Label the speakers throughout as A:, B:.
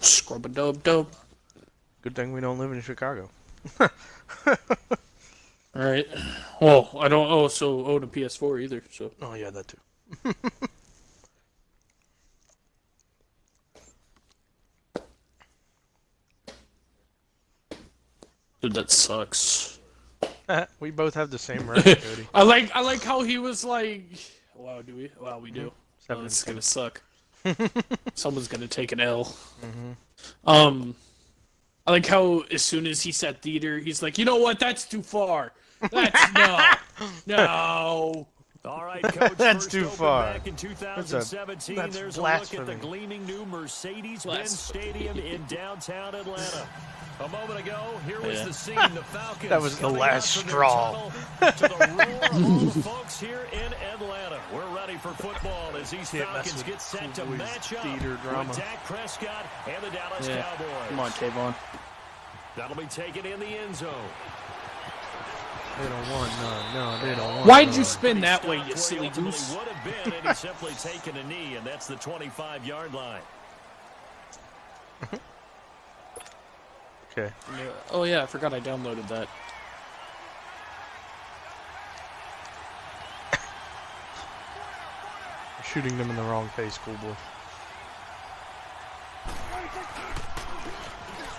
A: Scrub-a-dub-dub.
B: Good thing we don't live in Chicago.
A: Alright. Well, I don't also own a PS4 either, so.
B: Oh, yeah, that too.
A: Dude, that sucks.
B: We both have the same record, Cody.
A: I like how he was like, wow, do we? Wow, we do. Oh, this is gonna suck. Someone's gonna take an L. I like how as soon as he said theater, he's like, you know what? That's too far. That's no.
C: All right, Coach.
B: That's too far.
C: Back in 2017,
B: that's
C: there's
B: blasphemy.
C: a look at the gleaming new Mercedes-Benz Stadium in downtown Atlanta. A moment ago, here was the scene. The Falcons.
B: That was the last straw.
C: To the roar of all the folks here in Atlanta. We're ready for football as these Falcons get set to match up with Dak Prescott and the Dallas Cowboys.
A: Come on, Tavon.
C: That'll be taken in the end zone.
B: They don't want none. No, they don't want
A: Why'd
B: none.
A: you spin that way, you silly goose?
C: Would have been, and he's simply taken a knee, and that's the 25-yard line.
B: Okay.
A: Oh yeah, I forgot I downloaded that.
B: Shooting them in the wrong face, schoolboy.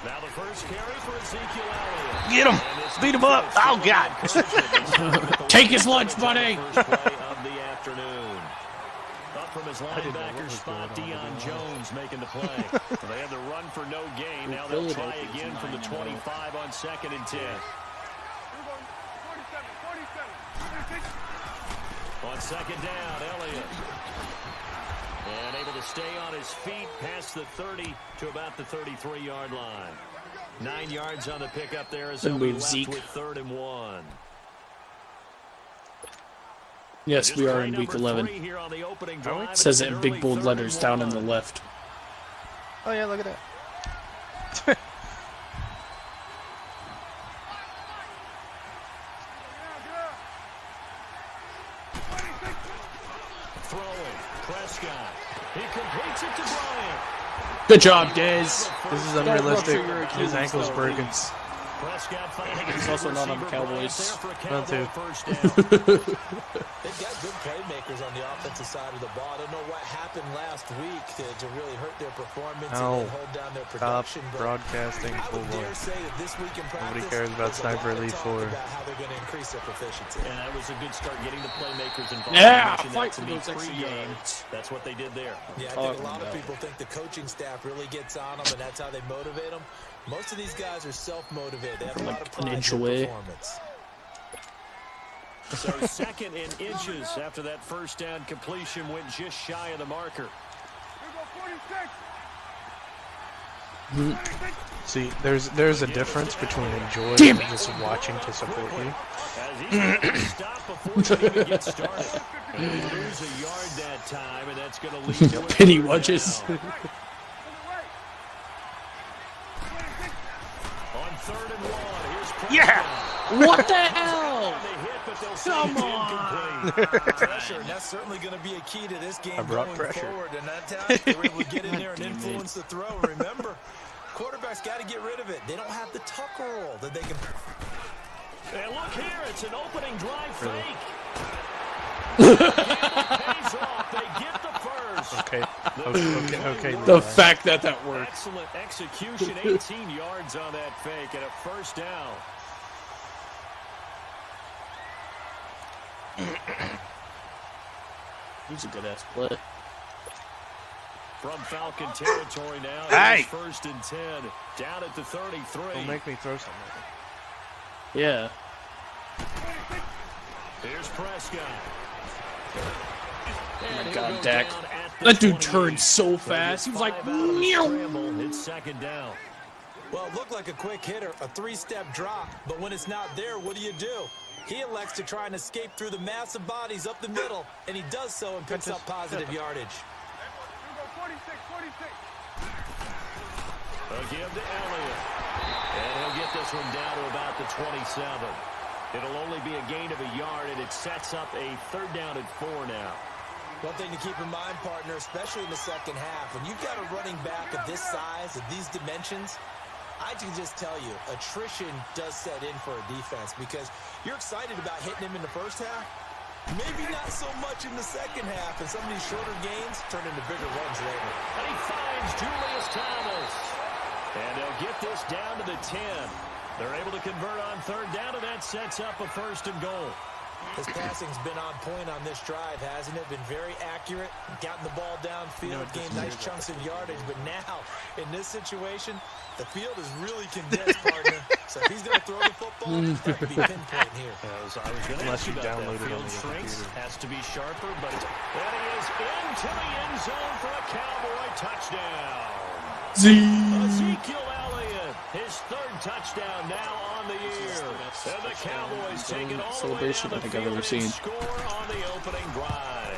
C: Now the first carry for Ezekiel Elliott.
B: Get him! Beat him up! Oh, God!
A: Take his lunch, buddy!
C: First play of the afternoon. Up from his linebacker spot, Deion Jones making the play. They had the run for no gain. Now they'll try again from the 25 on 2nd and 10. On 2nd down, Elliott. And able to stay on his feet past the 30 to about the 33-yard line. 9 yards on the pickup there as they'll be left with 3rd and 1.
A: Yes, we are in week 11. It says it in big bold letters down in the left.
B: Oh, yeah, look at that.
C: Prescott. He completes it to Bryant.
A: Good job, Dez.
B: This is unrealistic. His ankle's broken.
A: He's also not on the Cowboys.
B: Not too.
D: They've got good playmakers on the offensive side of the ball. I don't know what happened last week to really hurt their performance and hold down their production.
B: Stop broadcasting.
D: I would dare say that this week in practice,
B: Nobody cares about Sniper Elite 4.
D: about how they're going to increase their proficiency.
C: And that was a good start getting the playmakers involved.
A: Yeah, fight for those extra games.
C: That's what they did there.
D: Yeah, I think a lot of people think the coaching staff really gets on them, and that's how they motivate them. Most of these guys are self-motivated. They have a lot of pride in their performance.
C: So 2nd and inches after that first down completion went just shy of the marker.
B: See, there's a difference between enjoying and just watching to support you.
C: Stop before he even gets started. And they lose a yard that time, and that's going to lead to
A: Penny watches.
C: On 3rd and 1, here's Prescott.
B: Yeah!
A: What the hell?
C: Come
A: on!
D: Pressure, and that's certainly going to be a key to this game going forward. And that time, they were able to get in there and influence the throw. Remember, quarterbacks got to get rid of it. They don't have the tuck roll that they can.
C: And look here, it's an opening drive fake. Pays off. They get the first.
B: Okay.
A: The fact that worked.
C: Excellent execution, 18 yards on that fake, and a first down.
A: He's a good-ass play.
C: From Falcon territory now,
B: Hey!
C: it's 1st and 10, down at the 33.
B: Don't make me throw something.
A: Yeah.
C: Here's Prescott.
A: Oh my God, Dak. That dude turned so fast. He was like, meow.
C: It's 2nd down.
D: Well, it looked like a quick hitter, a 3-step drop, but when it's not there, what do? He elects to try and escape through the massive bodies up the middle, and he does so and picks up positive yardage.
C: They'll give to Elliott. And he'll get this one down to about the 27. It'll only be a gain of a yard, and it sets up a 3rd down and 4 now.
D: One thing to keep in mind, partner, especially in the second half, when you've got a running back of this size, of these dimensions, I can just tell you, attrition does set in for a defense because you're excited about hitting him in the first half. Maybe not so much in the second half, and some of these shorter gains turn into bigger runs later.
C: And he finds Julius Thomas. And they'll get this down to the 10. They're able to convert on third down, and that sets up a 1st and goal.
D: His passing's been on point on this drive, hasn't it? Been very accurate, gotten the ball downfield, gained nice chunks of yardage. But now, in this situation, the field is really condensed, partner. So if he's going to throw the football, it's got to be pinpoint here.
B: Unless you download it on the
C: shrinks,
B: computer.
C: has to be sharper, but that he is into the end zone for a Cowboy touchdown. Ezekiel Elliott, his 3rd touchdown now on the year. And the Cowboys take it all
A: celebration I think I've ever seen.
C: Score on the opening drive.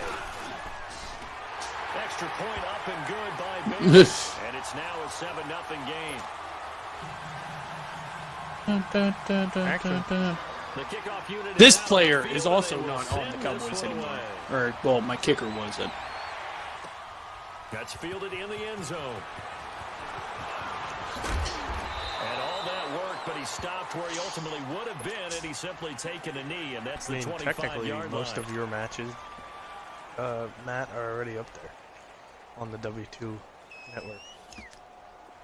C: Extra point up and good by Baker. And it's now a 7-0 game. The kickoff unit
A: This player is also not on the Cowboys anymore. Or, well, my kicker wasn't.
C: That's fielded in the end zone. And all that work, but he stopped where he ultimately would have been, and he's simply taken a knee, and that's the 25-yard line.
B: Technically, most of your matches, Matt, are already up there on the W2 network.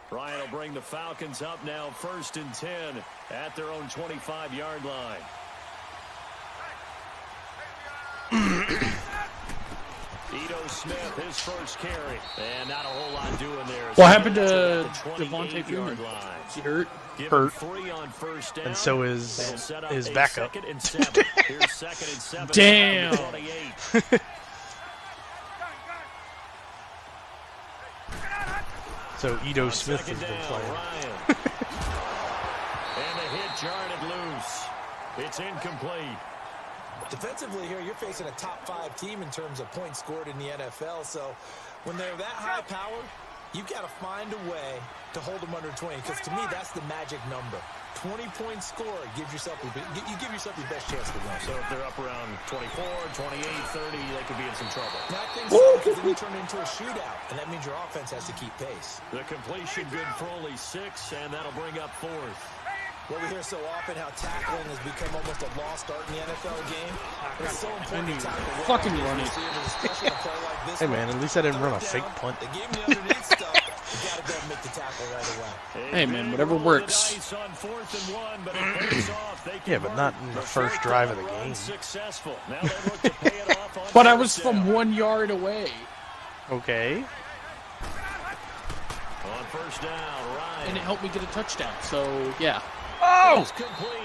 C: Ryan will bring the Falcons up now, 1st and 10 at their own 25-yard line. Ito Smith, his first carry, and not a whole lot doing there.
A: What happened to Devontae Freeman? Is he hurt?
B: Hurt.
C: 3 on first down.
B: And so is his backup.
C: 2nd and 7. Here's 2nd and 7.
A: Damn.
C: 28.
B: So Ito Smith has been playing.
C: And the hit jarred it loose. It's incomplete.
D: Defensively here, you're facing a top-5 team in terms of points scored in the NFL. So when they're that high-powered, you've got to find a way to hold them under 20. Because to me, that's the magic number. 20-point score gives yourself you give yourself your best chance to win.
C: So if they're up around 24, 28, 30, they could be in some trouble.
D: I think so, because then you turn it into a shootout, and that means your offense has to keep pace.
C: The completion good for only 6, and that'll bring up 4th.
D: Well, we hear so often how tackling has become almost a lost art in the NFL game. It's so important to tackle well.
A: Fucking run it.
D: Especially in a play like this.
B: Hey, man, at least I didn't run a fake punt.
D: The game the underneath stuff, you got to go and make the tackle right away.
A: Hey, man, whatever works.
B: Yeah, but not in the first drive of the game.
A: But I was from 1 yard away.
B: Okay.
C: On first down, Ryan.
A: And it helped me get a touchdown, so, yeah.
B: Oh!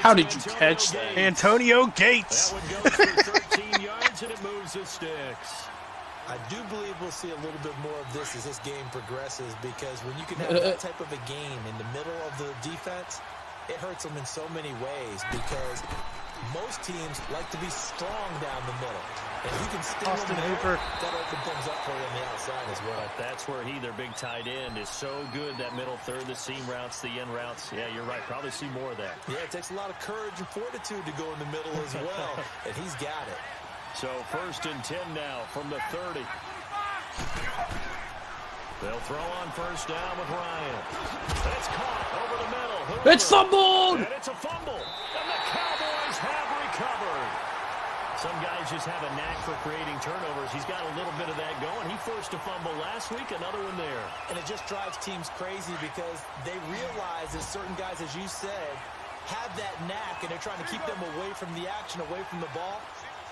A: How did you catch that?
B: Antonio Gates!
C: That one goes for 13 yards, and it moves the sticks.
D: I do believe we'll see a little bit more of this as this game progresses, because when you can have that type of a game in the middle of the defense, it hurts them in so many ways, because most teams like to be strong down the middle. And if you can sting them there, that opens things up for you on the outside as well.
C: But that's where their big tight end, is so good, that middle third, the seam routes, the end routes. Yeah, you're right. Probably see more of that.
D: Yeah, it takes a lot of courage and fortitude to go in the middle as well, and he's got it.
C: So 1st and 10 now from the 30. They'll throw on first down with Ryan. It's caught over the middle.
A: It's fumbled!
C: And it's a fumble. And the Cowboys have recovered. Some guys just have a knack for creating turnovers. He's got a little bit of that going. He forced a fumble last week, another one there.
D: And it just drives teams crazy because they realize that certain guys, as you said, have that knack, and they're trying to keep them away from the action, away from the ball.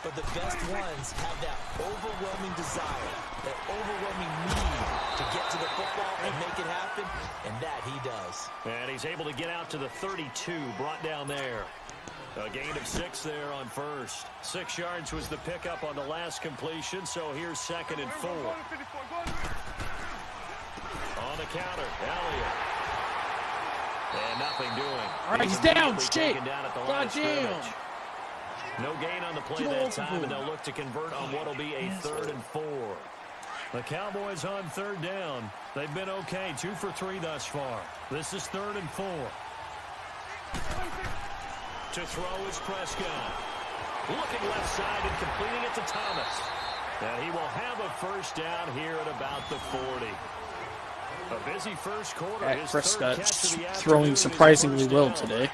D: But the best ones have that overwhelming desire, that overwhelming need to get to the football and make it happen, and that he does.
C: And he's able to get out to the 32, brought down there. A gain of 6 there on first. 6 yards was the pickup on the last completion, so here's 2nd and 4. On the counter, Elliott. And nothing doing.
A: All right, he's down, shit.
C: God damn. No gain on the play that time, and they'll look to convert on what will be a 3rd and 4. The Cowboys on 3rd down. They've been okay, 2 for 3 thus far. This is 3rd and 4. To throw is Prescott. Looking left side and completing it to Thomas. And he will have a first down here at about the 40. A busy first quarter.
A: Dak
C: His
A: Prescott
C: third catch of the
A: throwing
C: afternoon is a
A: surprisingly
C: first
A: well
C: down.
A: today.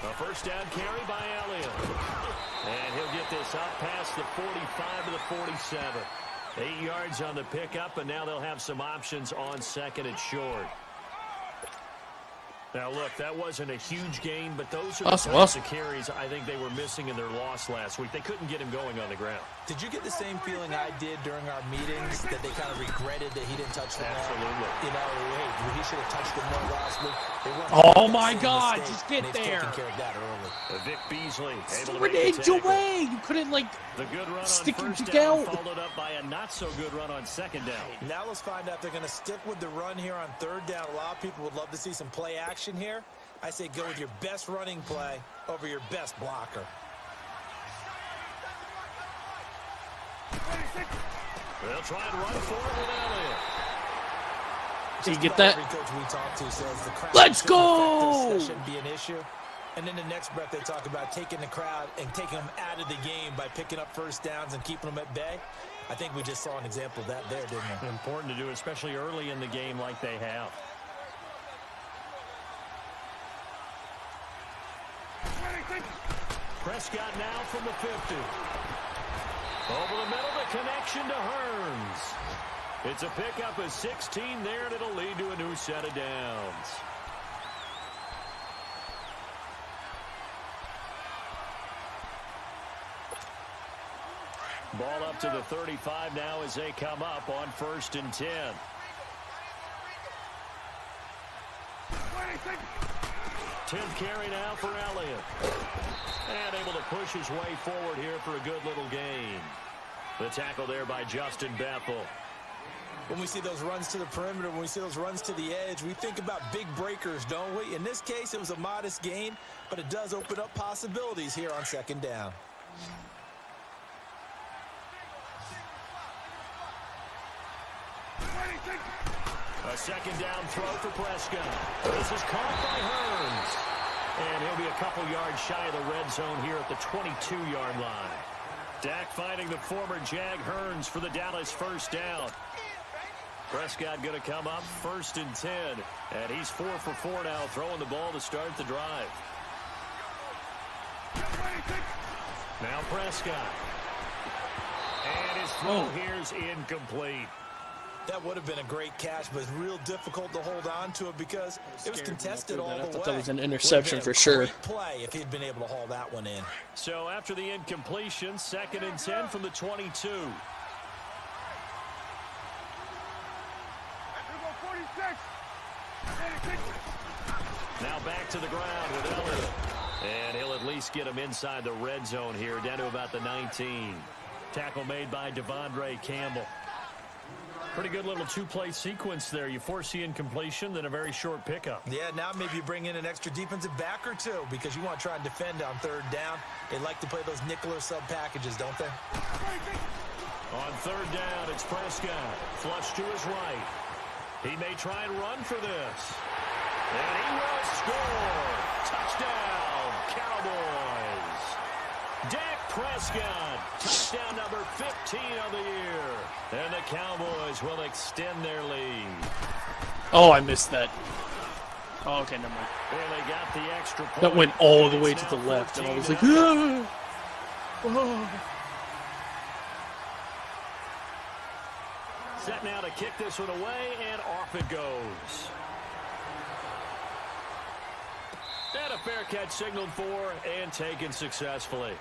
C: A first down carry by Elliott. And he'll get this up past the 45 to the 47. 8 yards on the pickup, and now they'll have some options on second and short. Now, look, that wasn't a huge gain, but those are the types of carries I think they were missing in their loss last week. They couldn't get him going on the ground.
D: Did you get the same feeling I did during our meetings, that they kind of regretted that he didn't touch the ball?
C: Absolutely.
D: You know, hey, he should have touched the ball last week.
A: Oh, my God, just get there.
D: Care of that early.
C: Vic Beasley able to
A: Throw
C: make
A: it
C: the
A: in your
C: tackle.
A: way. You couldn't, like,
C: The good run
A: stick
C: on
A: your
C: first
A: dick
C: down,
A: out.
C: followed up by a not-so-good run on second down.
D: Now let's find out if they're going to stick with the run here on third down. A lot of people would love to see some play action here. I say go with your best running play over your best blocker.
C: They'll try and run for it with Elliott.
A: do you get that?
D: Every coach we talk to says the crowd
A: Let's
D: shouldn't affect
A: go!
D: us. That shouldn't be an issue. And then the next breath they talk about taking the crowd and taking them out of the game by picking up first downs and keeping them at bay. I think we just saw an example of that there, didn't we?
C: Important to do, especially early in the game like they have. Prescott now from the 50. Over the middle, the connection to Hearns. It's a pickup of 16 there, and it'll lead to a new set of downs. Ball up to the 35 now as they come up on 1st and 10. Tenth carry now for Elliott. And able to push his way forward here for a good little gain. The tackle there by Justin Bethel.
D: When we see those runs to the perimeter, when we see those runs to the edge, we think about big breakers, don't we? In this case, it was a modest gain, but it does open up possibilities here on second down.
C: A second down throw for Prescott. This is caught by Hearns. And he'll be a couple yards shy of the red zone here at the 22-yard line. Dak fighting the former Jag Hearns for the Dallas first down. Prescott going to come up 1st and 10. And he's 4 for 4 now, throwing the ball to start the drive. Now Prescott. And his throw here's incomplete.
D: That would have been a great catch, but it's real difficult to hold on to it because it was contested all the way.
A: I thought that was an interception for sure.
D: Great play if he'd been able to haul that one in.
C: So after the incompletion, 2nd and 10 from the 22. Now back to the ground with Elliott. And he'll at least get him inside the red zone here, down to about the 19. Tackle made by Devondre Campbell. Pretty good little two-play sequence there. You force the incompletion, then a very short pickup.
D: Yeah, now maybe you bring in an extra defensive back or two because you want to try and defend on third down. They like to play those nickel or sub packages, don't they?
C: On third down, it's Prescott. Flush to his right. He may try and run for this. And he will score. Touchdown, Cowboys. Dak Prescott, touchdown number 15 of the year. And the Cowboys will extend their lead.
A: Oh, I missed that. Oh, okay, never mind.
C: And they got the extra point.
A: That went all the way
C: It's
A: to the
C: now
A: left, and I was like,
C: 14-0.
A: ah!
C: Set now to kick this one away, and off it goes. And a fair catch signaled for and taken successfully.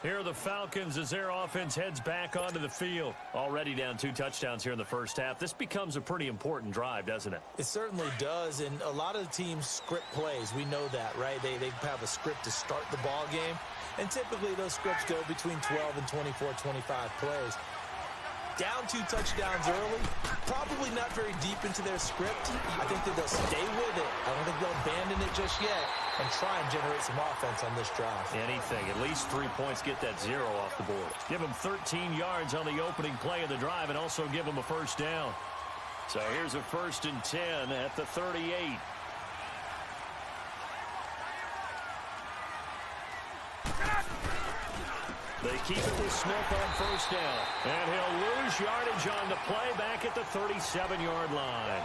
C: Here are the Falcons as their offense heads back onto the field. Already down 2 touchdowns here in the first half. This becomes a pretty important drive, doesn't it?
D: It certainly does, and a lot of the teams script plays. We know that, right? They have a script to start the ball game, and typically those scripts go between 12 and 24, 25 plays. Down 2 touchdowns early, probably not very deep into their script. I think that they'll stay with it. I don't think they'll abandon it just yet and try and generate some offense on this drive.
C: Anything. At least 3 points, get that 0 off the board. Give them 13 yards on the opening play of the drive and also give them a first down. So here's a 1st and 10 at the 38. They keep it with Smith on first down. And he'll lose yardage on the play back at the 37-yard line.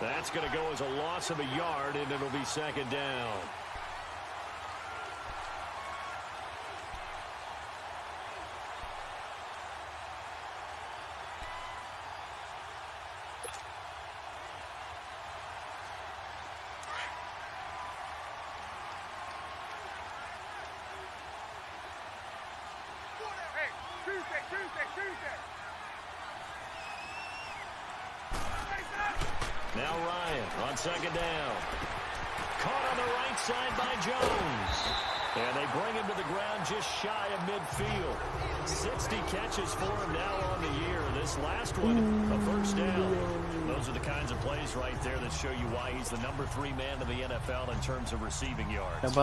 C: That's going to go as a loss of a yard, and it'll be second down. Now Ryan on second down. Caught on the right side by Jones. And they bring him to the ground just shy of midfield. 60 catches for him now on the year. This last one, a first down. Those are the kinds of plays right there that show you why he's the number 3 man in the NFL in terms of receiving yards.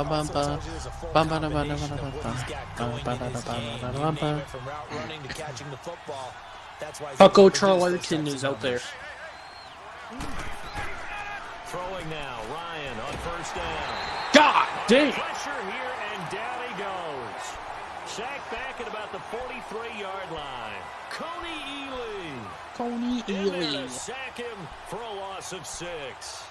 A: Paco Charlton is out there.
C: Throwing now, Ryan on first down.
A: God dang!
C: Pressure here, and down he goes. Sacked back at about the 43-yard line.
A: Coney Ely.
C: Sack him for a loss of 6.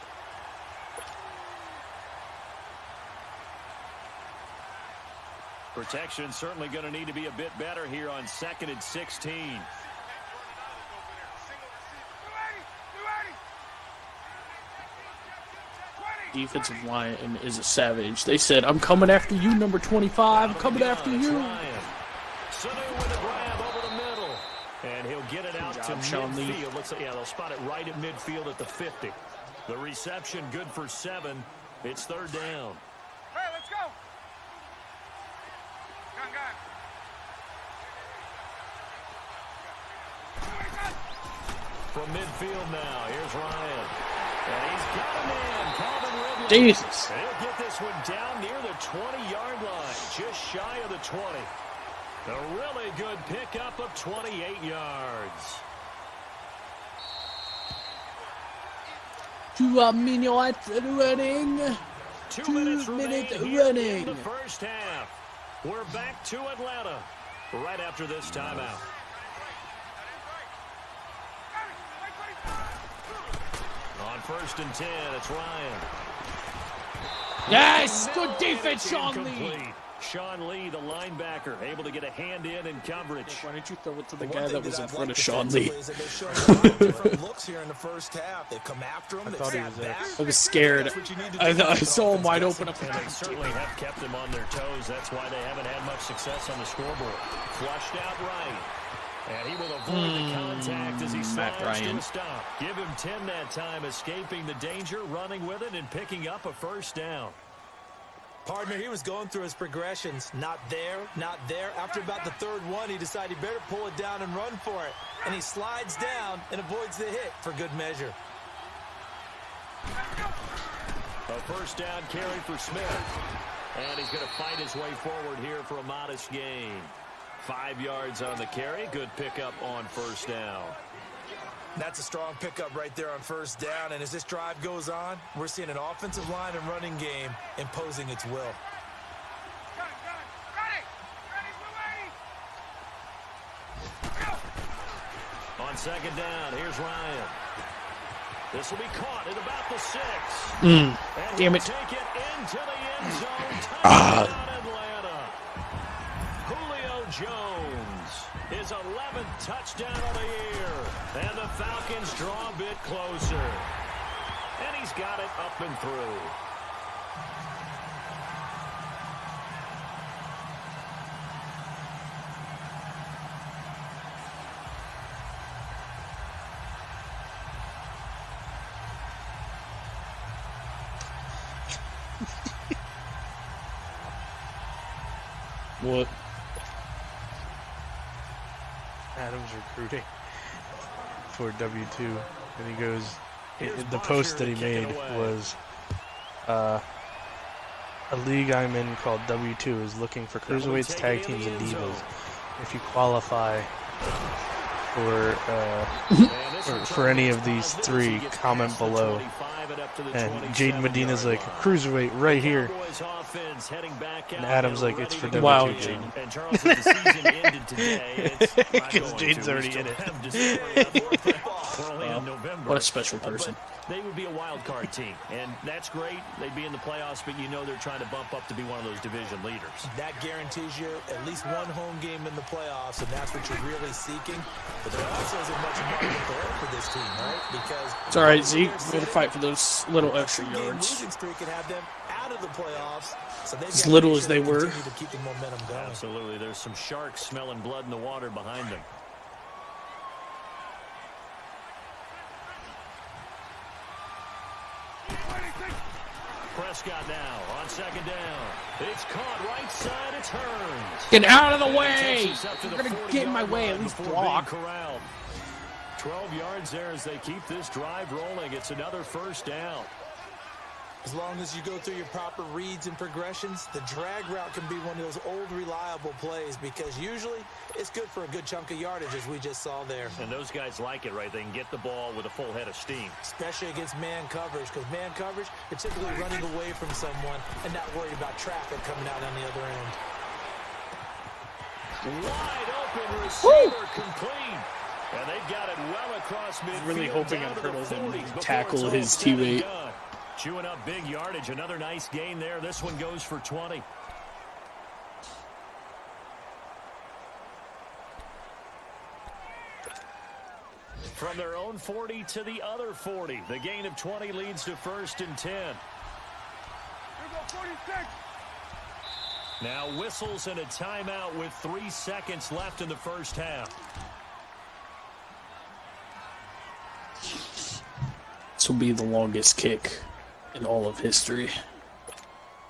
C: Protection certainly going to need to be a bit better here on 2nd and 16.
A: Defensive line is a savage. They said, I'm coming after you, number 25. I'm coming after you.
C: Sanu with a grab over the middle. And he'll get it out to midfield. Looks like, yeah, they'll spot it right at midfield at the 50. The reception good for 7. It's third down.
E: Hey, let's go.
C: From midfield now, here's Ryan. And he's got him in. Calvin Ridley.
A: Jesus.
C: He'll get this one down near the 20-yard line, just shy of the 20. A really good pickup of 28 yards.
A: 2 minutes running.
C: 2
A: 2
C: minutes
A: minutes
C: remaining in the
A: running.
C: first half. We're back to Atlanta right after this timeout. On 1st and 10, it's Ryan.
A: Yes, good defense, Sean Lee.
C: Sean Lee, the linebacker, able to get a hand in coverage.
A: Why didn't you throw it to the guy that was in front of Sean Lee?
D: Different looks here in the first half. They've come after him.
B: thought he was there.
A: I was scared. I saw him wide open up
C: And they certainly have kept them on their toes. That's why they haven't had much success on the scoreboard. Flushed out right. And he will avoid the contact as he slides to a stop. Give him 10 that time, escaping the danger, running with it, and picking up a first down.
D: Partner, he was going through his progressions. Not there, not there. After about the 3rd one, he decided he better pull it down and run for it. And he slides down and avoids the hit for good measure.
C: A first down carry for Smith. And he's going to fight his way forward here for a modest gain. 5 yards on the carry. Good pickup on first down.
D: That's a strong pickup right there on first down. And as this drive goes on, we're seeing an offensive line and running game imposing its will.
C: On second down, here's Ryan. This will be caught at about the 6. And
A: Damn it.
C: Take it into the end zone. Touchdown, Atlanta. Julio Jones, his 11th touchdown of the year. And the Falcons draw a bit closer. And he's got it up and through.
A: What?
B: Adam's recruiting for W2, and he goes, the post that he made was, a league I'm in called W2 is looking for cruiserweights, tag teams, and divas. If you qualify for for any of these three, comment below. And Jaden Medina's like, cruiserweight right here. And Adam's like, it's for W2.
A: Wow,
B: Jaden.
C: Jaden.
B: Because Jaden's already in it.
A: What a special person.
C: They would be a wild card team, and that's great. They'd be in the playoffs, but you know they're trying to bump up to be one of those division leaders.
D: That guarantees you at least one home game in the playoffs, and that's what you're really seeking. But there also isn't much margin for error for this team, right? Because
A: it's all right, Zeke. We're gonna fight for those little extra yards.
D: Losing streak can have them out of the playoffs, so
A: as little as they were.
D: To keep the momentum going.
C: Absolutely, there's some sharks smelling blood in the water behind them. Prescott now on second down. It's caught right side. It turns.
A: Get out of the way! You're going to get in my way. At least block.
C: 12 yards there as they keep this drive rolling. It's another first down.
D: As long as you go through your proper reads and progressions, the drag route can be one of those old reliable plays because usually it's good for a good chunk of yardage as we just saw there.
C: And those guys like it, right? They can get the ball with a full head of steam.
D: Especially against man coverage because man coverage, you're typically running away from someone and not worried about traffic coming out on the other end.
C: Wide open receiver complete. And they got it well across midfield.
A: Really hoping on Hurdle didn't tackle his teammate.
C: Chewing up big yardage. Another nice gain there. This one goes for 20. From their own 40 to the other 40. The gain of 20 leads to 1st and 10. Now whistles and a timeout with 3 seconds left in the first half.
A: This will be the longest kick in all of history.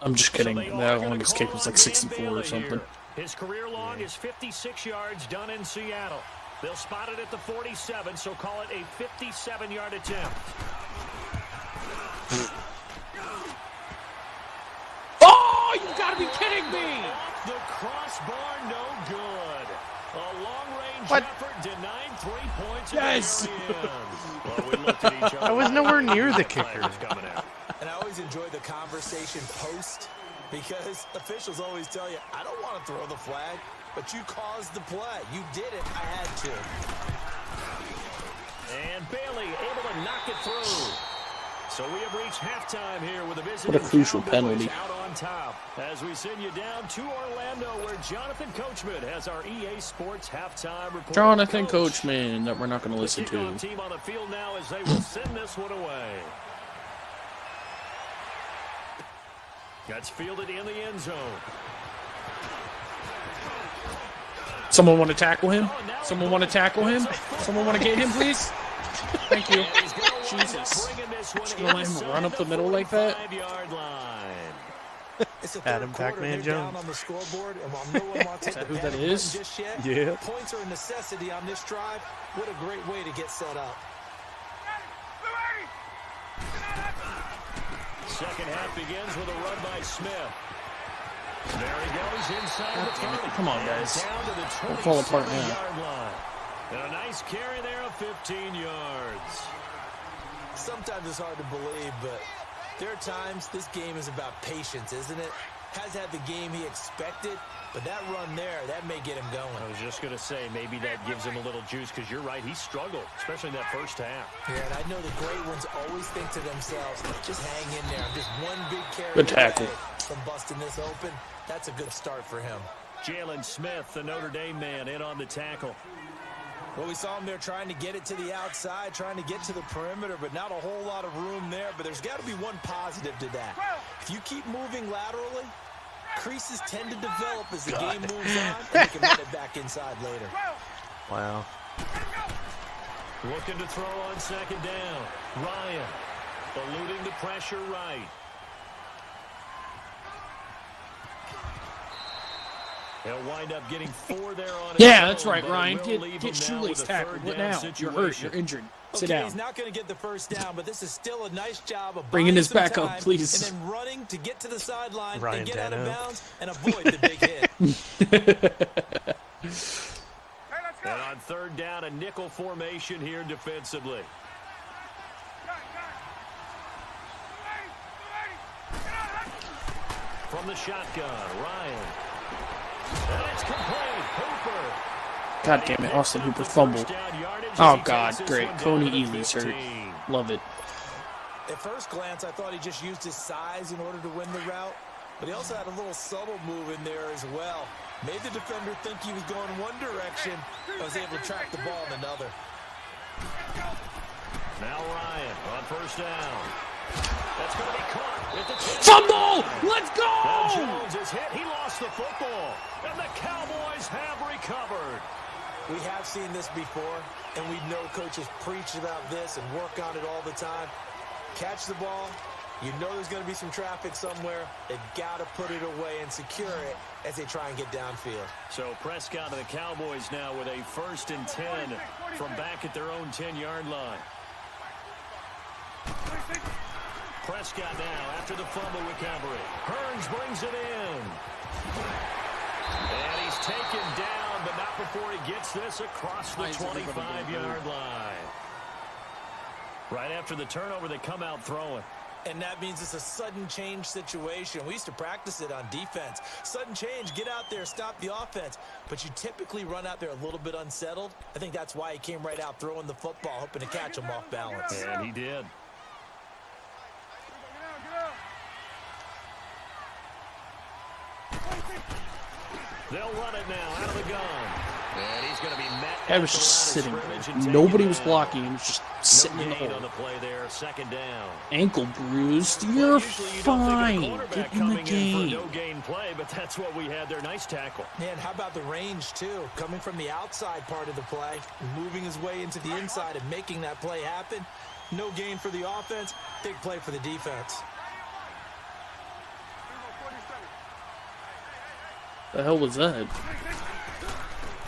A: I'm just kidding. That longest kick was like 64 or something.
C: His career long is 56 yards done in Seattle. They'll spot it at the 47, so call it a 57-yard attempt.
A: Oh, you gotta be kidding me!
C: Off the crossbar, no good. A long-range effort denied 3 points.
A: Yes!
C: Well, we looked at each other.
B: I was nowhere near the kicker.
D: And I always enjoy the conversation post because officials always tell you, I don't want to throw the flag, but you caused the play. You did it. I had to.
C: And Bailey able to knock it through. So we have reached halftime here with a visiting
A: What a crucial
C: Cowboys
A: penalty.
C: out on top. As we send you down to Orlando where Jonathan Coachman has our EA Sports halftime report.
A: Jonathan Coachman, that we're not going to listen to.
C: The team on the field now as they will send this one away. That's fielded in the end zone.
A: Someone want to tackle him? Someone want to tackle him? Someone want to get him, please? Thank you. Jesus. Just going to let him run up the middle like that?
B: Adam Pac-Man Jones.
D: On the scoreboard, and no one wants
A: Is that who that is?
D: just yet.
B: Yeah.
D: Points are a necessity on this drive. What a great way to get set up.
C: Second half begins with a run by Smith. There he goes inside the 30.
A: Come on, guys.
C: Down to the
A: Don't fall apart now.
C: 27-yard line. And a nice carry there of 15 yards.
D: Sometimes it's hard to believe, but there are times this game is about patience, isn't it? Has had the game he expected, but that run there, that may get him going.
C: I was just going to say, maybe that gives him a little juice, because you're right, he struggled, especially in that first half.
D: Yeah, and I know the great ones always think to themselves, just hang in there. I'm just one big carry
A: Good tackle.
D: from busting this open. That's a good start for him.
C: Jalen Smith, the Notre Dame man, in on the tackle.
D: Well, we saw him there trying to get it to the outside, trying to get to the perimeter, but not a whole lot of room there. But there's got to be one positive to that. If you keep moving laterally, creases tend to develop as the game moves on, and you can run it back inside later.
B: Wow.
C: Looking to throw on second down. Ryan eluding the pressure right. He'll wind up getting 4 there on his
A: Yeah,
C: own,
A: that's right,
C: but
A: Ryan.
C: it will leave
A: Get
C: him now
A: shoelace
C: with a
A: tackled.
C: third
A: What
C: down
A: now? You're hurt.
C: situation.
A: You're injured. Sit
D: Okay,
A: down.
D: he's not going to get the first down, but this is still a nice job of
A: Bringing
D: buying
A: his
D: some
A: back up,
D: time
A: please.
D: And then running to get to the sideline
B: Ryan
D: and get out of
B: Tannehill.
D: bounds and avoid the big hit.
C: And on third down, a nickel formation here defensively. From the shotgun, Ryan. And it's complete. Hooper.
A: God damn it, Austin Hooper fumbled. Oh, God, great. Coney Ealy's hurt. Love it.
D: At first glance, I thought he just used his size in order to win the route, but he also had a little subtle move in there as well. Made the defender think he was going one direction, but was able to track the ball in another.
C: Now Ryan on first down. That's going to be caught.
A: Fumble! Let's go!
C: Now Jones is hit. He lost the football. And the Cowboys have recovered.
D: We have seen this before, and we know coaches preach about this and work on it all the time. Catch the ball. You know there's going to be some traffic somewhere. They've got to put it away and secure it as they try and get downfield.
C: So Prescott and the Cowboys now with a 1st and 10 from back at their own 10-yard line. Prescott now after the fumble recovery. Hearns brings it in. And he's taken down, but not before he gets this across the 25-yard line. Right after the turnover, they come out throwing.
D: And that means it's a sudden change situation. We used to practice it on defense. Sudden change, get out there, stop the offense. But you typically run out there a little bit unsettled. I think that's why he came right out throwing the football, hoping to catch him off balance.
C: And he did. They'll run it now out of the gun. And he's going to be met.
A: I was just sitting there. Nobody was blocking. He was just sitting in the hole.
C: On the play there, 2nd down.
A: Ankle bruised. You're fine. Get in the game.
C: No gain play, but that's what we had there. Nice tackle.
D: Man, how about the range, too? Coming from the outside part of the play, moving his way into the inside and making that play happen. No gain for the offense. Big play for the defense.
A: The hell was that?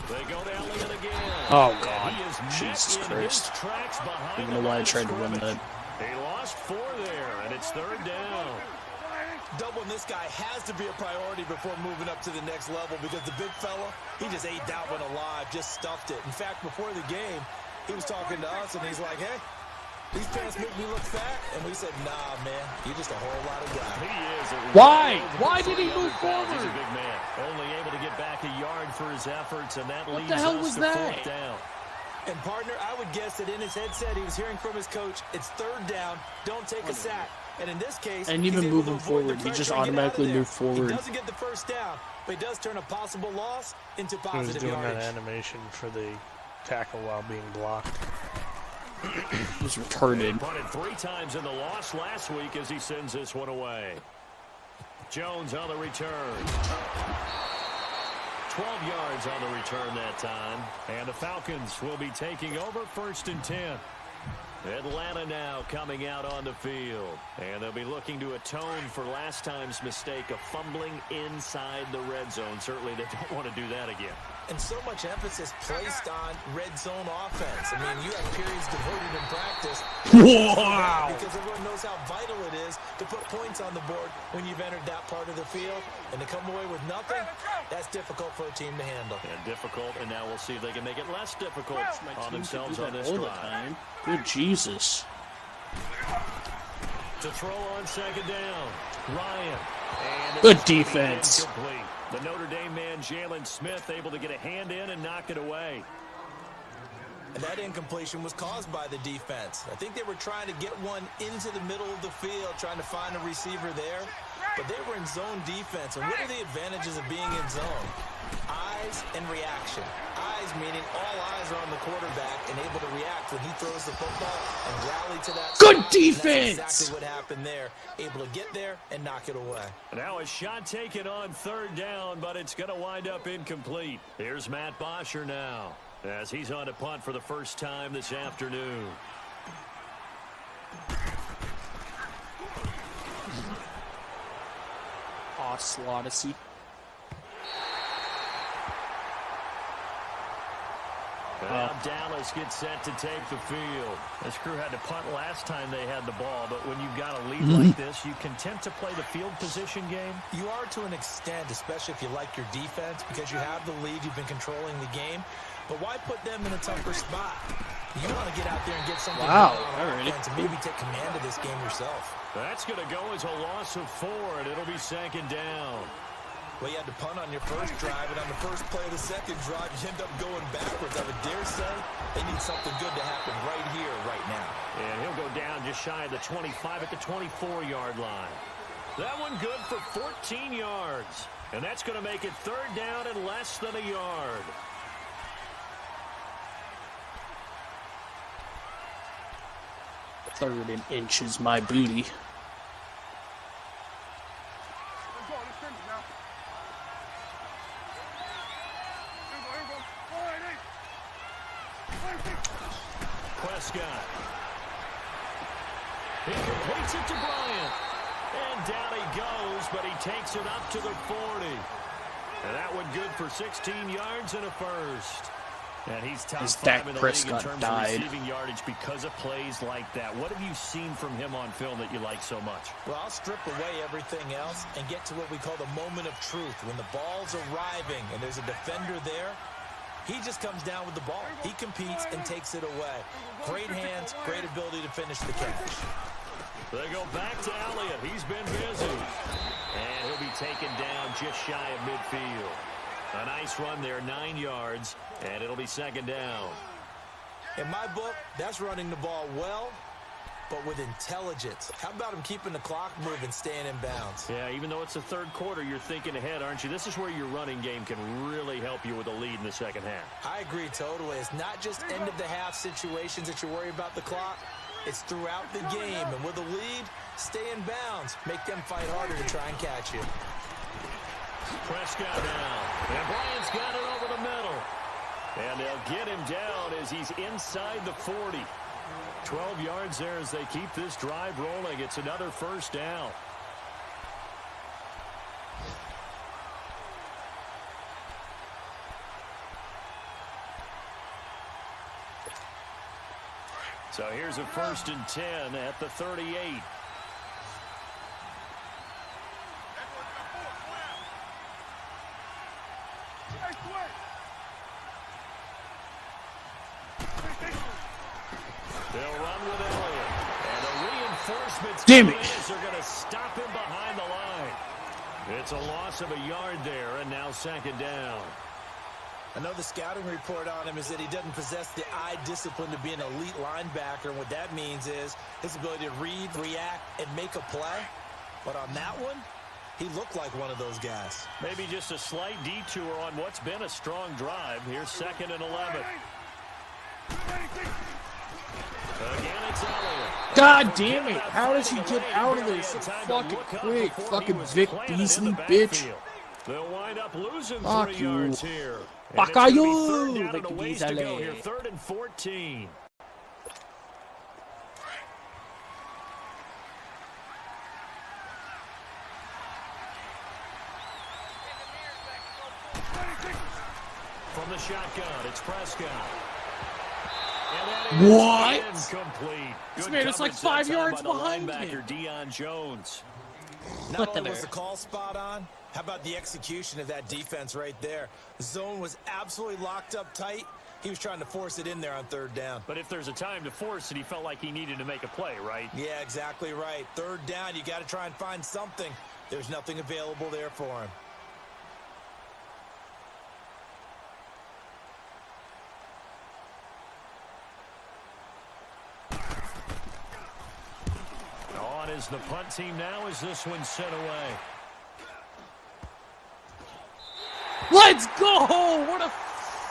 C: They go down again.
A: Oh, God. Jesus Christ. I don't know why I tried to run that.
C: He lost 4 there, and it's 3rd down.
D: Doubling this guy has to be a priority before moving up to the next level because the big fella, he just ate that one alive, just stuffed it. In fact, before the game, he was talking to us, and he's like, hey, these pants make me look fat. And we said, nah, man, you're just a whole lot of guy.
C: He is.
A: Why? Why did he move forward?
C: He's a big man. Only able to get back a yard for his efforts, and that leads
A: the hell
C: us
A: was
C: to
A: that?
C: 4th down.
D: And, partner, I would guess that in his headset he was hearing from his coach, it's 3rd down, don't take a sack. And in this case,
A: and even moving forward, he just automatically moved forward.
D: He doesn't get the 1st down, but he does turn a possible loss into positive yardage.
B: He was doing that animation for the tackle while being blocked.
A: He was retarded.
C: He punted 3 times in the loss last week as he sends this one away. Jones on the return. 12 yards on the return that time. And the Falcons will be taking over 1st and 10. Atlanta now coming out on the field. And they'll be looking to atone for last time's mistake of fumbling inside the red zone. Certainly they don't want to do that again.
D: And so much emphasis placed on red zone offense. I mean, you have periods devoted in practice.
A: Wow.
D: Because everyone knows how vital it is to put points on the board when you've entered that part of the field. And to come away with nothing, that's difficult for a team to handle.
C: And difficult, and now we'll see if they can make it less difficult on themselves on this drive.
A: Good Jesus.
C: To throw on 2nd down, Ryan. And
A: good defense.
C: Incomplete. The Notre Dame man, Jalen Smith, able to get a hand in and knock it away.
D: And that incompletion was caused by the defense. I think they were trying to get one into the middle of the field, trying to find a receiver there. But they were in zone defense. And what are the advantages of being in zone? Eyes and reaction. Eyes meaning all eyes are on the quarterback and able to react when he throws the football and rally to that.
A: Good
D: spot.
A: defense!
D: That's exactly what happened there. Able to get there and knock it away.
C: Now a shot taken on 3rd down, but it's going to wind up incomplete. Here's Matt Bosher now as he's on a punt for the first time this afternoon.
A: Slotacy.
C: Now Dallas gets set to take the field. This crew had to punt last time they had the ball, but when you've got a lead like this, you content to play the field position game?
D: You are to an extent, especially if you like your defense, because you have the lead, you've been controlling the game. but why put them in a tougher spot? You want to get out there and get something
A: Wow,
D: going on offense and maybe take command of this game yourself.
C: That's going to go as a loss of 4, and it'll be second down.
D: Well, you had to punt on your first drive, and on the first play of the second drive, you end up going backwards. I would dare say they need something good to happen right here, right now.
C: And he'll go down just shy of the 25 at the 24-yard line. That one good for 14 yards. And that's going to make it third down and less than a yard.
A: Third and inches my booty.
C: Prescott. He completes it to Bryant. And down he goes, but he takes it up to the 40. And that one good for 16 yards and a first. And he's top 5 in the league in terms of receiving yardage because of plays like that. What have you seen from him on film that you like so much?
D: Well, I'll strip away everything else and get to what we call the moment of truth. When the ball's arriving and there's a defender there, he just comes down with the ball. He competes and takes it away. Great hands, great ability to finish the catch.
C: They go back to Elliott. He's been busy. And he'll be taken down just shy of midfield. A nice run there, 9 yards, and it'll be second down.
D: In my book, that's running the ball well, but with intelligence. How about him keeping the clock moving, staying in bounds?
C: Yeah, even though it's the third quarter, you're thinking ahead, aren't you? This is where your running game can really help you with a lead in the second half.
D: I agree totally. It's not just end-of-the-half situations that you worry about the clock. It's throughout the game, and with a lead, stay in bounds. Make them fight harder to try and catch you.
C: Prescott now. And Bryant's got it over the middle. And they'll get him down as he's inside the 40. 12 yards there as they keep this drive rolling. It's another first down. So here's a 1st and 10 at the 38. They'll run with Elliott. And the reinforcements
A: Damn it.
C: are going to stop him behind the line. It's a loss of a yard there, and now second down.
D: I know the scouting report on him is that he doesn't possess the eye discipline to be an elite linebacker. And what that means is his ability to read, react, and make a play. But on that one, he looked like one of those guys.
C: Maybe just a slight detour on what's been a strong drive. Here's 2nd and 11. Again, it's Elliott.
A: God damn it! How does he get out of this so fucking quick? Fucking Vic Beasley, bitch.
C: They'll wind up losing
A: Fuck
C: 3
A: you.
C: yards here.
A: Fuck you, Vic Beasley.
C: 3rd and 14. From the shotgun, it's Prescott.
A: What?
C: Incomplete.
A: This man is like 5 yards behind
C: him.
A: him.
C: Deion Jones.
D: Not only was the call spot on, how about the execution of that defense right there? The zone was absolutely locked up tight. He was trying to force it in there on 3rd down.
C: But if there's a time to force it, he felt like he needed to make a play, right?
D: Yeah, exactly right. 3rd down, you got to try and find something. There's nothing available there for him.
C: On is the punt team now as this one's sent away.
A: Let's go! What a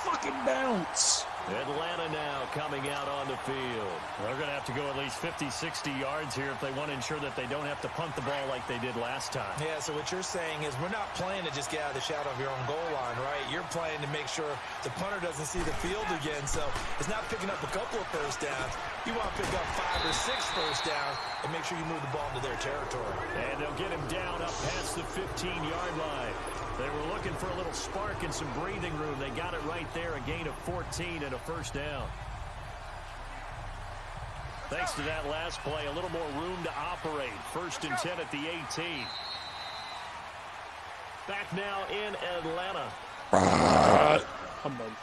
A: fucking bounce!
C: Atlanta now coming out on the field. They're going to have to go at least 50, 60 yards here if they want to ensure that they don't have to punt the ball like they did last time.
D: Yeah, so what you're saying is we're not playing to just get out of the shadow of your own goal line, right? You're playing to make sure the punter doesn't see the field again. So it's not picking up a couple of first downs. You want to pick up 5 or 6 first downs and make sure you move the ball into their territory.
C: And they'll get him down up past the 15-yard line. They were looking for a little spark and some breathing room. They got it right there, a gain of 14 and a first down. Thanks to that last play, a little more room to operate. 1st and 10 at the 18. Back now in Atlanta.
A: Come on.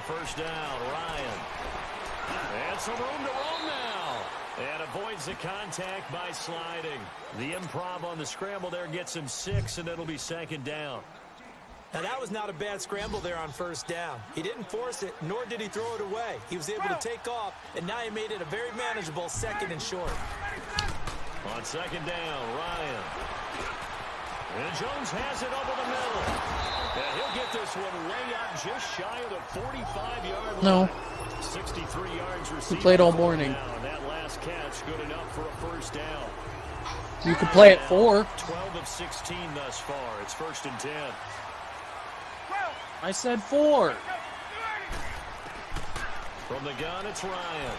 C: first down. Ryan. And some room to roam now. And avoids the contact by sliding. The improv on the scramble there gets him 6, and it'll be second down.
D: Now, that was not a bad scramble there on first down. He didn't force it, nor did he throw it away. He was able to take off, and now he made it a very manageable 2nd and short.
C: On second down, Ryan. And Jones has it over the middle. And he'll get this one way out just shy of the 45-yard line.
A: No.
C: 63 yards receiving.
A: We played all morning.
C: That last catch good enough for a first down.
A: You could play at 4.
C: 12 of 16 thus far. It's 1st and 10.
A: I said 4.
C: From the gun, it's Ryan.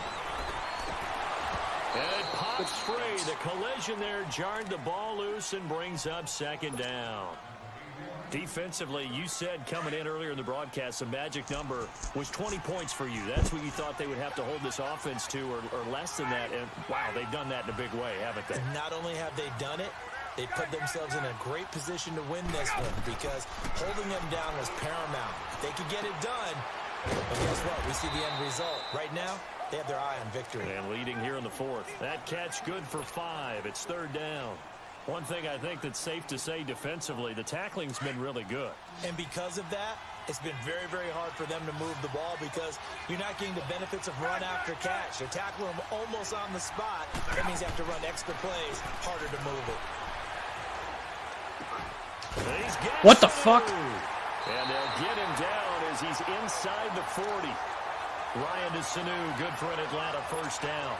C: And it pops free. The collision there jarred the ball loose and brings up second down. Defensively, you said coming in earlier in the broadcast, the magic number was 20 points for you. That's what you thought they would have to hold this offense to, or less than that. And, wow, they've done that in a big way, haven't they?
D: And not only have they done it, they put themselves in a great position to win this one because holding them down was paramount. If they could get it done, well, guess what? We see the end result. Right now, they have their eye on victory.
C: And leading here in the 4th. That catch good for 5. It's 3rd down. One thing I think that's safe to say defensively, the tackling's been really good.
D: And because of that, it's been very, very hard for them to move the ball because you're not getting the benefits of run after catch. They're tackling them almost on the spot. That means they have to run extra plays, harder to move it.
A: What the fuck?
C: And they'll get him down as he's inside the 40. Ryan to Sanu, good for an Atlanta first down.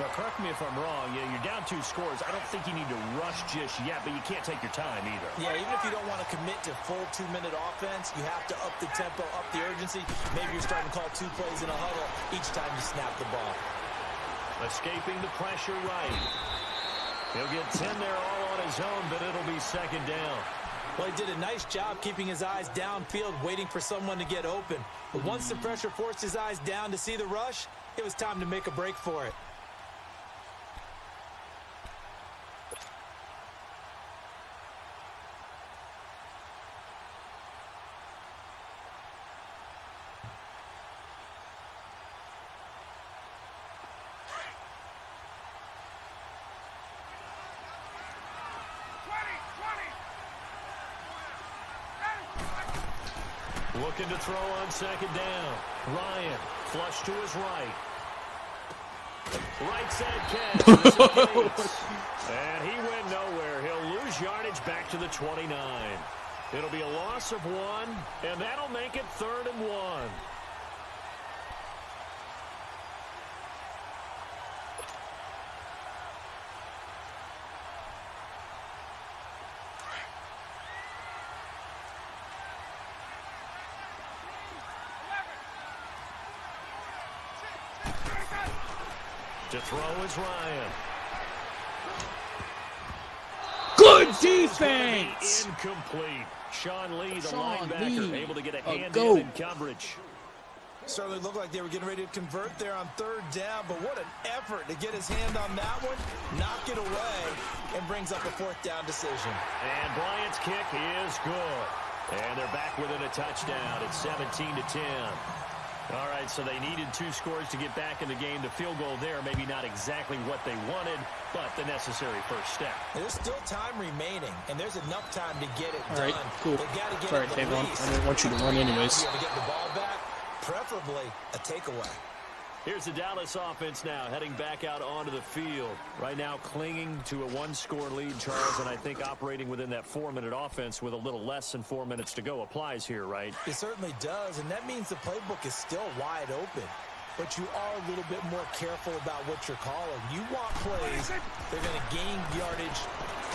C: Now, correct me if I'm wrong. Yeah, you're down 2 scores. I don't think you need to rush just yet, but you can't take your time either.
D: Yeah, even if you don't want to commit to full 2-minute offense, you have to up the tempo, up the urgency. Maybe you're starting to call 2 plays in a huddle each time you snap the ball.
C: Escaping the pressure right. He'll get 10 there all on his own, but it'll be second down.
D: Well, he did a nice job keeping his eyes downfield, waiting for someone to get open. But once the pressure forced his eyes down to see the rush, it was time to make a break for it.
C: Looking to throw on second down. Ryan, flush to his right. Right side catch. And he went nowhere. He'll lose yardage back to the 29. It'll be a loss of 1, and that'll make it 3rd and 1. To throw is Ryan.
A: Good defense!
C: Incomplete. Sean Lee, the linebacker, able to get a hand in coverage.
D: Certainly looked like they were getting ready to convert there on 3rd down, but what an effort to get his hand on that one, knock it away, and brings up a 4th down decision.
C: And Bryant's kick is good. And they're back within a touchdown. It's 17-10. All right, so they needed 2 scores to get back in the game. The field goal there, maybe not exactly what they wanted, but the necessary first step.
D: There's still time remaining, and there's enough time to get it
A: done. All right, cool.
D: They got to get
A: Sorry,
D: it
A: Tavon. I didn't want you to run anyways.
D: To get the ball back, preferably a takeaway.
C: Here's the Dallas offense now, heading back out onto the field. Right now clinging to a 1-score lead, Charles, and I think operating within that 4-minute offense with a little less than 4 minutes to go applies here, right?
D: It certainly does, and that means the playbook is still wide open. But you are a little bit more careful about what you're calling. You want plays, they're going to gain yardage,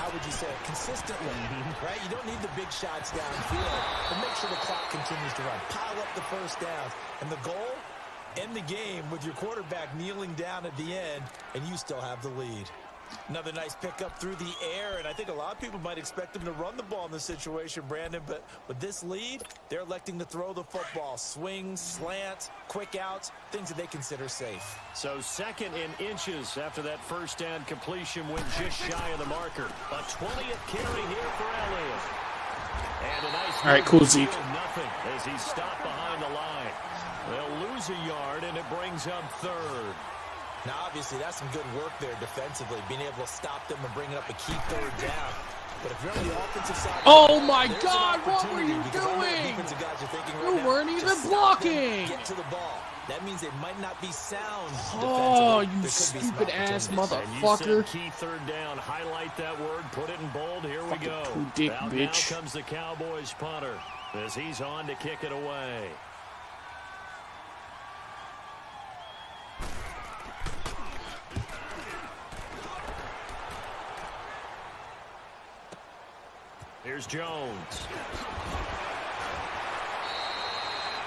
D: how would you say it, consistently, right? You don't need the big shots downfield, but make sure the clock continues to run. Pile up the first downs, and the goal? End the game with your quarterback kneeling down at the end, and you still have the lead. Another nice pickup through the air, and I think a lot of people might expect them to run the ball in this situation, Brandon, but with this lead, they're electing to throw the football. Swings, slants, quick outs, things that they consider safe.
C: So 2nd and inches after that first down completion went just shy of the marker. A 20th carry here for Elliott. And a nice
A: all right, cool, Zeke.
C: Nothing as he's stopped behind the line. They'll lose a yard, and it brings up third.
D: Now, obviously, that's some good work there defensively, being able to stop them and bringing up a key third down. But if you're on the offensive side,
A: oh my God, what were you doing? You weren't even blocking.
D: Get to the ball. That means they might not be sound.
A: Oh, you stupid ass motherfucker!
C: Key third down. Highlight that word. Put it in bold. Here we go.
A: Dick,
C: now
A: bitch.
C: comes the Cowboys punter as he's on to kick it away. Here's Jones.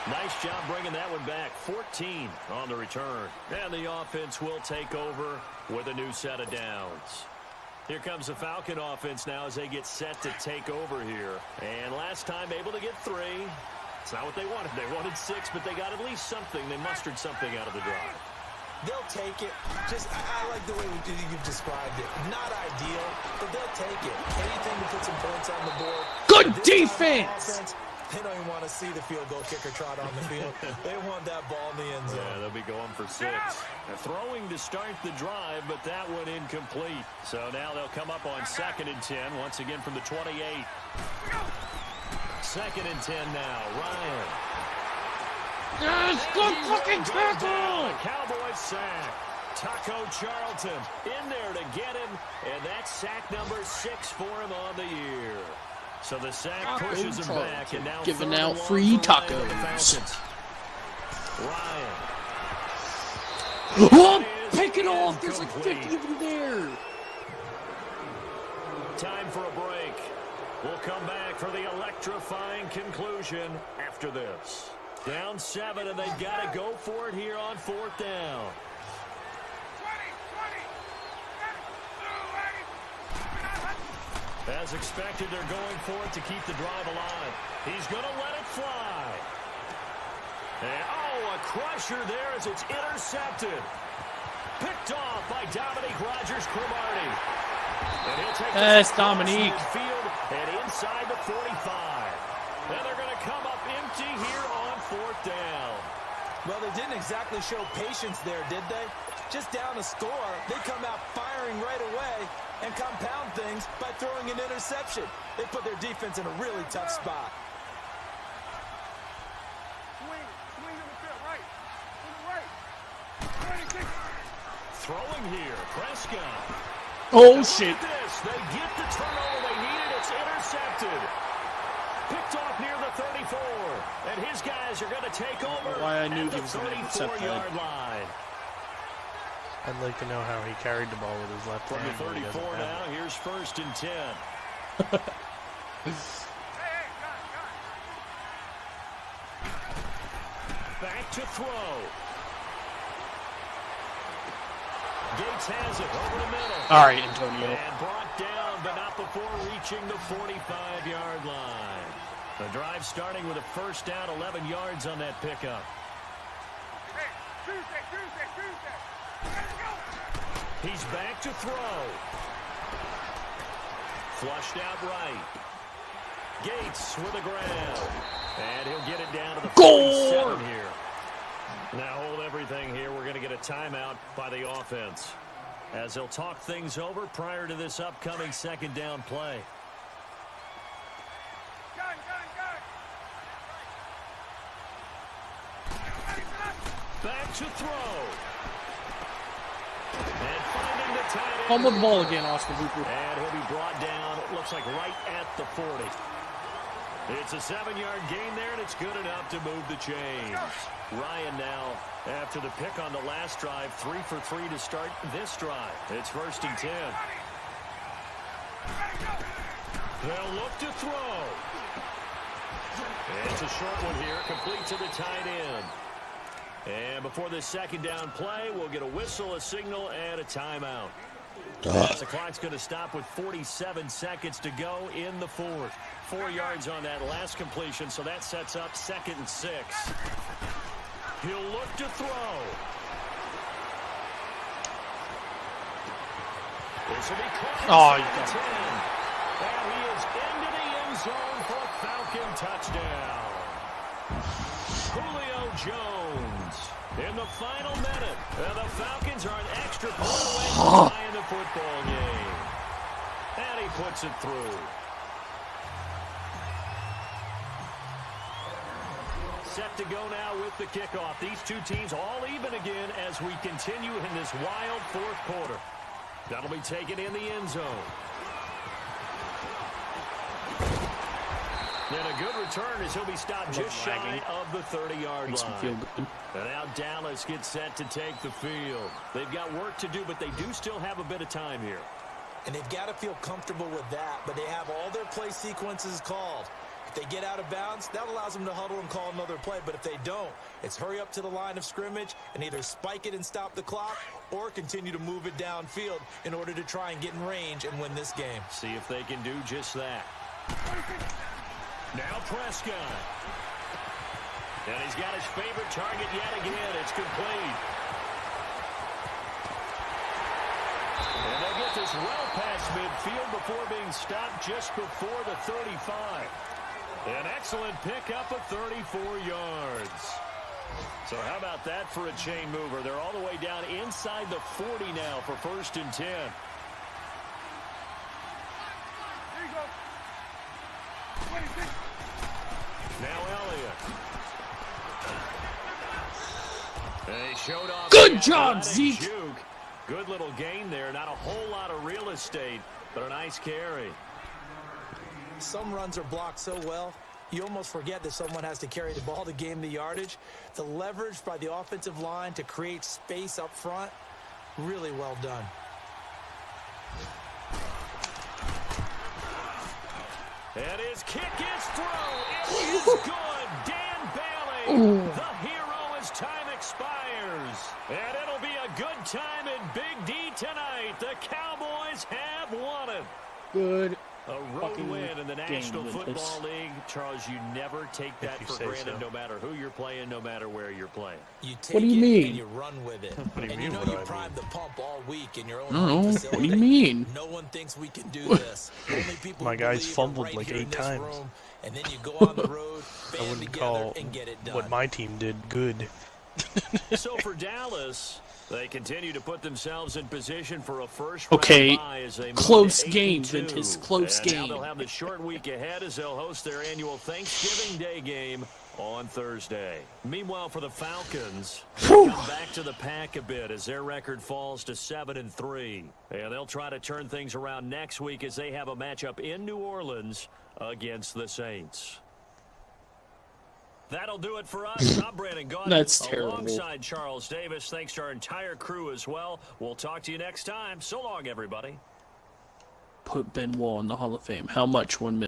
C: Nice job bringing that one back. 14 on the return. And the offense will take over with a new set of downs. Here comes the Falcon offense now as they get set to take over here. And last time able to get 3. It's not what they wanted. They wanted 6, but they got at least something. They mustered something out of the drive.
D: They'll take it. I like the way you've described it. Not ideal, but they'll take it. Anything to put some points on the board.
A: Good defense!
D: They don't even want to see the field goal kicker trot on the field. They want that ball in the end zone.
C: Yeah, they'll be going for 6. They're throwing to start the drive, but that one incomplete. So now they'll come up on 2nd and 10, once again from the 28. 2nd and 10 now. Ryan.
A: Yes, good fucking tackle!
C: Cowboys sack. Taco Charlton in there to get him, and that's sack number 6 for him on the year. So the sack pushes him back, and now
A: giving out free tacos.
C: Ryan.
A: Oh, pick it off! There's like 50 of them there.
C: Time for a break. We'll come back for the electrifying conclusion after this. Down 7, and they've got to go for it here on 4th down. As expected, they're going for it to keep the drive alive. He's going to let it fly. And, a crusher there as it's intercepted. Picked off by Dominique Rodgers-Cromartie. And he'll take
A: Yes, Dominique.
C: Field and inside the 45. And they're going to come up empty here on 4th down.
D: Well, they didn't exactly show patience there, did they? Just down a score, they come out firing right away and compound things by throwing an interception. They put their defense in a really tough spot.
C: Throwing here, Prescott.
A: Oh, shit.
C: They get the turnover they needed. It's intercepted. Picked off near the 34. And his guys are going to take over
A: Why I knew
C: at the
A: he was going to intercept
C: 34-yard line.
B: I'd like to know how he carried the ball with his left
C: From
B: hand.
C: the 34 now, here's 1st and 10. Back to throw. Gates has it over the middle.
A: All right, Antonio.
C: And brought down, but not before reaching the 45-yard line. The drive starting with a 1st down, 11 yards on that pickup. He's back to throw. Flushed out right. Gates with a grab. And he'll get it down to the 47 here. Now hold everything here. We're going to get a timeout by the offense as they'll talk things over prior to this upcoming 2nd down play. Back to throw. And finding the tight end.
A: Home with the ball again, Austin Hooper.
C: And he'll be brought down, it looks like right at the 40. It's a 7-yard gain there, and it's good enough to move the chains. Ryan now, after the pick on the last drive, 3 for 3 to start this drive. It's 1st and 10. They'll look to throw. And it's a short one here, complete to the tight end. And before this 2nd down play, we'll get a whistle, a signal, and a timeout. As the clock's going to stop with 47 seconds to go in the 4th. 4 yards on that last completion, so that sets up 2nd and 6. He'll look to throw. This will be caught.
A: Oh, you got
C: it. And he is into the end zone for a Falcon touchdown. Julio Jones in the final minute. And the Falcons are an extra point away from tying the football game. And he puts it through. Set to go now with the kickoff. These two teams all even again as we continue in this wild fourth quarter. That'll be taken in the end zone. And a good return as he'll be stopped just shy of the 30-yard line.
A: Makes me feel good.
C: And now Dallas gets set to take the field. They've got work to do, but they do still have a bit of time here.
D: And they've got to feel comfortable with that, but they have all their play sequences called. If they get out of bounds, that allows them to huddle and call another play. But if they don't, it's hurry up to the line of scrimmage and either spike it and stop the clock or continue to move it downfield in order to try and get in range and win this game.
C: See if they can do just that. Now Prescott. And he's got his favorite target yet again. It's complete. And they get this well past midfield before being stopped just before the 35. An excellent pickup of 34 yards. So how about that for a chain mover? They're all the way down inside the 40 now for 1st and 10. Now Elliott. They showed off.
A: Good job, Zeke.
C: Juke. Good little gain there. Not a whole lot of real estate, but a nice carry.
D: Some runs are blocked so well, you almost forget that someone has to carry the ball to gain the yardage. The leverage by the offensive line to create space up front, really well done.
C: And his kick is through. It is good. Dan Bailey, the hero as time expires. And it'll be a good time in Big D tonight. The Cowboys have won it.
A: Good.
C: A road win in the National Football League. Charles, you never take that for granted, no matter who you're playing, no matter where you're playing.
D: You take
A: What do you
D: it
A: mean?
D: and you run with it.
B: What do you
D: and
B: mean,
D: you know
B: what do
D: you
B: I
D: primed
B: mean?
D: the pump all week in your own
A: No,
D: facility.
A: what do you mean?
D: No one thinks we can do this. Only people
B: My
D: who
B: guys
D: believe are
B: fumbled
D: right
B: like
D: here in
B: 8
D: this
B: times.
D: room, and then you go on the road,
B: I
D: band
B: wouldn't
D: together,
B: call
D: and get it done.
B: what my team did good.
C: So for Dallas, they continue to put themselves in position for a first
A: Okay,
C: round bye as they move
A: close
C: to 8-2.
A: game, Ventus, close
C: and
A: game.
C: Now they'll have the short week ahead as they'll host their annual Thanksgiving Day game on Thursday. Meanwhile, for the Falcons, they come back to the pack a bit as their record falls to 7-3. And they'll try to turn things around next week as they have a matchup in New Orleans against the Saints. That'll do it for us. I'm Brandon Gaudin.
A: That's terrible.
C: Alongside Charles Davis. Thanks to our entire crew as well. We'll talk to you next time. So long, everybody.
A: Put Benoit in the Hall of Fame. How much? 1 minute.